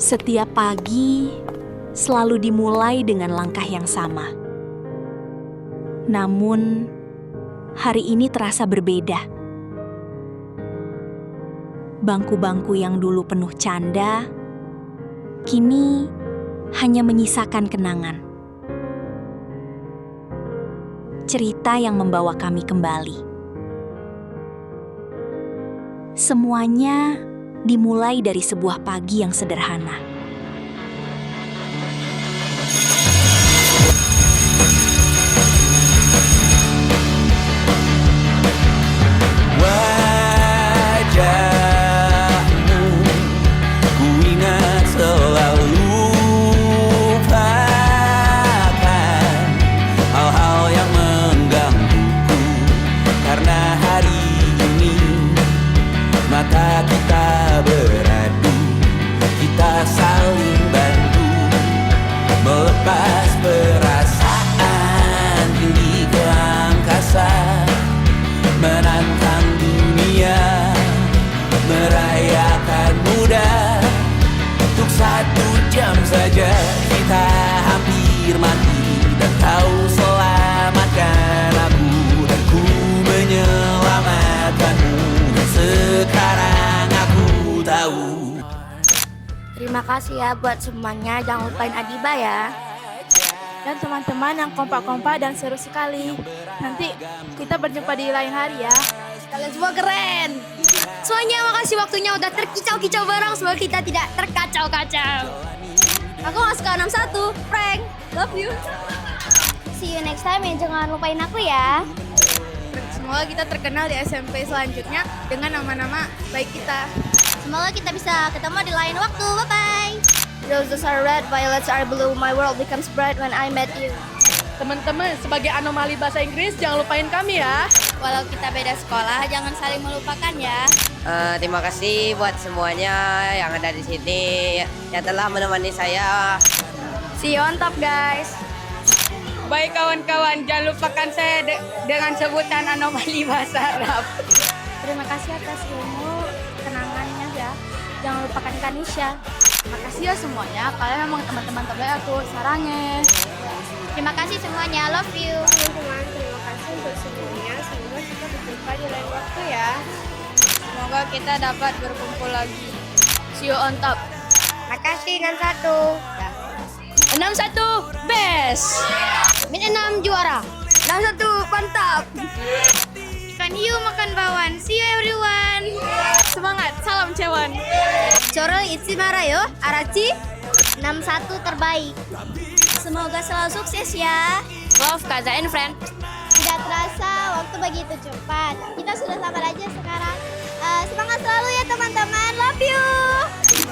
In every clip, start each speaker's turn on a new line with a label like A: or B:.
A: Setiap pagi selalu dimulai dengan langkah yang sama. Namun, hari ini terasa berbeda. Bangku-bangku yang dulu penuh canda, kini hanya menyisakan kenangan. Cerita yang membawa kami kembali. Semuanya dimulai dari sebuah pagi yang sederhana.
B: Wajahmu ku ingat selalu, lupakan hal-hal yang menggangguku. Karena hari ini mata kita beradu, kita saling bantu melepas perasaan tinggi ke angkasa, menantang dunia, merayakan muda. Untuk 1 jam saja kita hampir mati, dan kau selamatkan aku, dan ku menyelamatkanmu. Dan sekarang aku tahu.
C: Terima kasih ya buat semuanya, jangan lupain Adiba ya.
D: Dan teman-teman yang kompak-kompak dan seru sekali. Nanti kita berjumpa di lain hari ya.
C: Kalian semua keren. Semuanya makasih waktunya udah terkicau-kicau bareng, semoga kita tidak terkacau-kacau. Aku gak suka 61, prank. Love you. See you next time, jangan lupain aku ya.
D: Semoga kita terkenal di SMP selanjutnya dengan nama-nama baik kita.
C: Semoga kita bisa ketemu di lain waktu. Bye-bye. Roses are red, violets are blue. My world becomes bright when I met you.
D: Teman-teman, sebagai anomali bahasa Inggris, jangan lupain kami ya.
C: Walau kita beda sekolah, jangan saling melupakan ya.
E: Terima kasih buat semuanya yang ada di sini yang telah menemani saya.
C: See you on top, guys.
D: Baik kawan-kawan, jangan lupakan saya dengan sebutan anomali bahasa Arab.
C: Terima kasih atas ilmu kenangannya ya. Jangan lupakan Kanisha.
D: Makasih ya semuanya, kalian memang teman-teman terbaik aku. Sarange.
C: Terima kasih semuanya, love you.
D: Teman-teman, terima kasih untuk semuanya. Semoga kita berjumpa di lain waktu ya. Semoga kita dapat berkumpul lagi. See you on top.
C: Makasih 61.
D: 61 best.
C: Min 6 juara. 61 mantap. Ikan hiu makan bawang. See you everyone.
D: Semangat, salam Cewan.
C: Corol Itsimara yo, Arachi 61 terbaik. Semoga selalu sukses ya.
D: Love Kaza and friend.
C: Tidak terasa waktu begitu cepat. Kita sudah sabar aja sekarang. Semangat selalu ya teman-teman. Love you.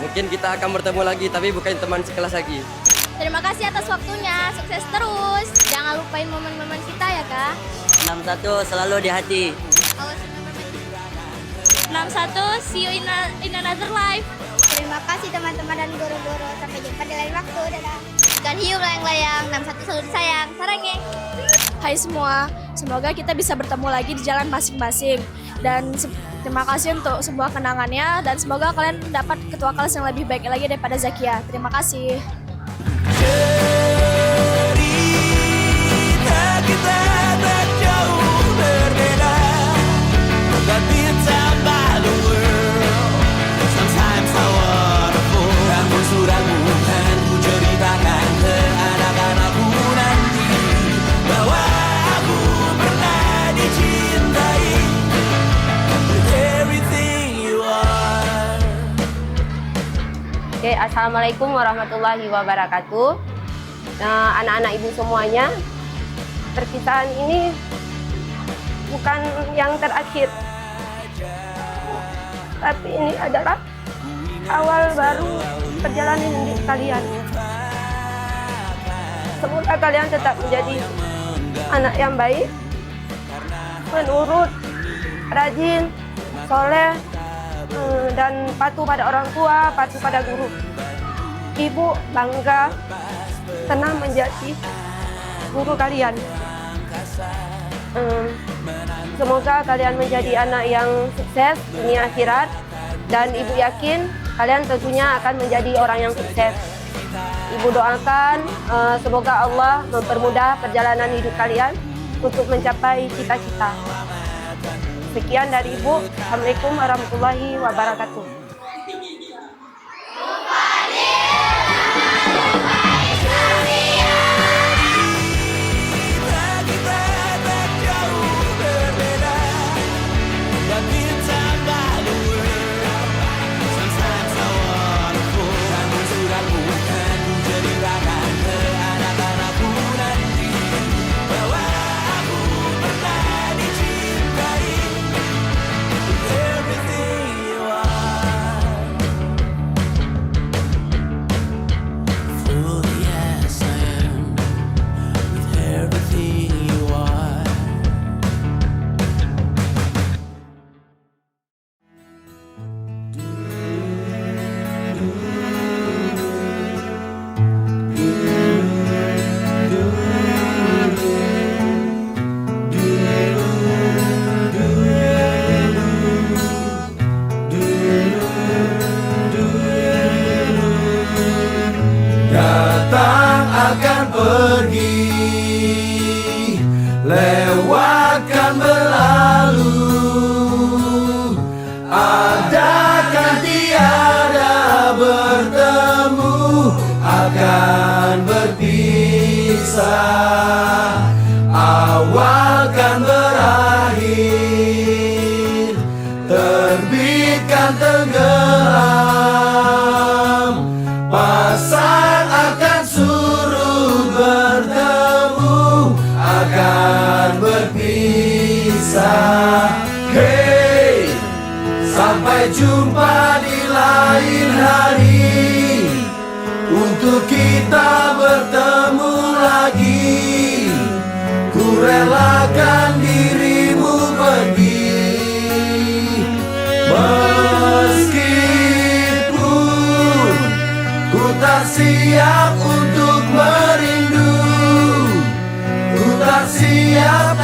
E: Mungkin kita akan bertemu lagi, tapi bukan teman sekelas lagi.
C: Terima kasih atas waktunya. Sukses terus. Jangan lupain momen-momen kita ya, Kak.
E: 61 selalu di hati.
C: 61, see you in another life. Terima kasih teman-teman dan guru-guru. Sampai jumpa di lain waktu. Dadah. Ikan hiu melayang-layang. 61 selalu disayang. Sarange.
D: Hai semua, semoga kita bisa bertemu lagi di jalan masing-masing. Dan terima kasih untuk sebuah kenangannya. Dan semoga kalian dapat ketua kelas yang lebih baik lagi daripada Zakia. Terima kasih.
B: Cerita kita tak jauh berbeda, tapi tambah the world. Sometimes I wonderful. Namun suratmu kan ku ceritakan ke anak-anakku nanti, bahwa aku pernah dicintai with everything you are.
E: Oke, assalamualaikum warahmatullahi wabarakatuh. Anak-anak ibu semuanya, perpisahan ini bukan yang terakhir, tapi ini adalah awal baru perjalanan hidup kalian. Semoga kalian tetap menjadi anak yang baik, menurut, rajin, soleh, dan patuh pada orang tua, patuh pada guru. Ibu bangga senang menjadi guru kalian. Semoga kalian menjadi anak yang sukses dunia akhirat, dan ibu yakin
F: kalian tentunya akan menjadi orang yang sukses. Ibu doakan semoga Allah mempermudah perjalanan hidup kalian untuk mencapai cita-cita. Sekian dari Ibu. Assalamualaikum warahmatullahi wabarakatuh.
B: Datang akan pergi, lewatkan berlalu, adakan tiada bertemu, akan berpisah, awalkan berakhir, terbitkan tenggelam, pasang akan surut bertemu, akan berpisah. Hey, sampai jumpa di lain hari, untuk kita bertemu lagi. Ku relakan dirimu pergi, meskipun ku tak siap untuk merindu, ku tak siap